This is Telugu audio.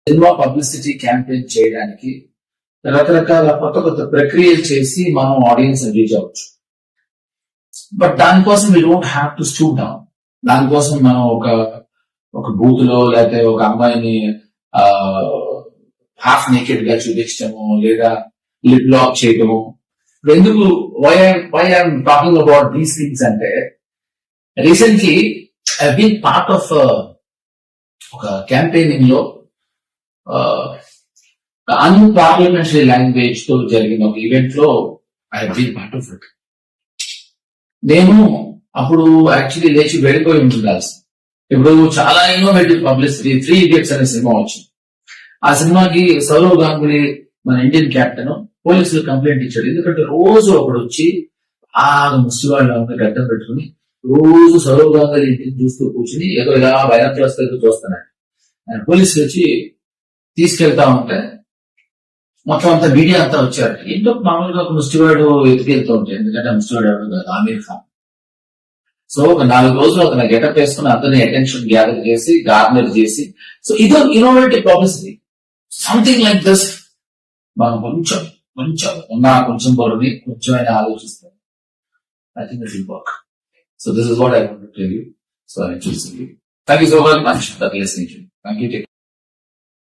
సినిమా పబ్లిసిటీ క్యాంపెయిన్ చేయడానికి రకరకాల కొత్త కొత్త ప్రక్రియలు చేసి మనం ఆడియన్స్ రీచ్ అవ్వచ్చు. బట్ దానికోసం we don't have to stoop down. దానికోసం మనం ఒక బూత్ లో లేకపోతే ఒక అమ్మాయిని హాఫ్ నేకెడ్ గా చూపించడము లేదా లిప్ లాక్ చేయటము. ఎందుకు why I'm talking about these things అంటే, recently I been part of ఒక క్యాంపెయినింగ్ లో అన్పార్లమెంటరీ లాంగ్వేజ్ తో జరిగిన ఒక ఈవెంట్ లో I been part of it. నేను అప్పుడు యాక్చువల్లీ లేచి వెళ్ళిపోయి ఉండాల్సి. ఇప్పుడు చాలా ఇన్నోవేటివ్ పబ్లిసిటీ 3 Idiots అనే సినిమా వచ్చింది. ఆ సినిమాకి సౌరవ్ గాంగులీ మన ఇండియన్ కెప్టెన్ పోలీసులు కంప్లైంట్ ఇచ్చాడు. ఎందుకంటే రోజు ఒకడు వచ్చి ముస్లివాళ్ళ గడ్డం పెట్టుకుని రోజు సౌరవ్ గాంగులీ ఇంటిని చూస్తూ కూర్చుని ఏదో ఇలా బైనాక్యులర్స్ తో చూస్తున్నాడు. పోలీసులు వచ్చి తీసుకెళ్తా ఉంటే మొత్తం అంతా మీడియా అంతా వచ్చారు. ఏంటో మామూలుగా ఒక ముస్లివాడు ఎత్తుకెళ్తూ ఉంటాయి, ఎందుకంటే ముస్లివాడు ఎవరు కాదు, ఆమీర్ ఖాన్. సో ఒక 4 రోజులు అతను గెటప్ వేసుకుని అతని అటెన్షన్ గ్యాదర్ చేసి గార్నర్ చేసి, సో ఇదో innovative publicity. Something like this మనం కొంచెం కొంచెం బరువుని కొంచెం అయినా ఆలోచిస్తాం. I think it will work. So this is what I want to tell you. So I choosing you. Thank you so much for listening. Thank you.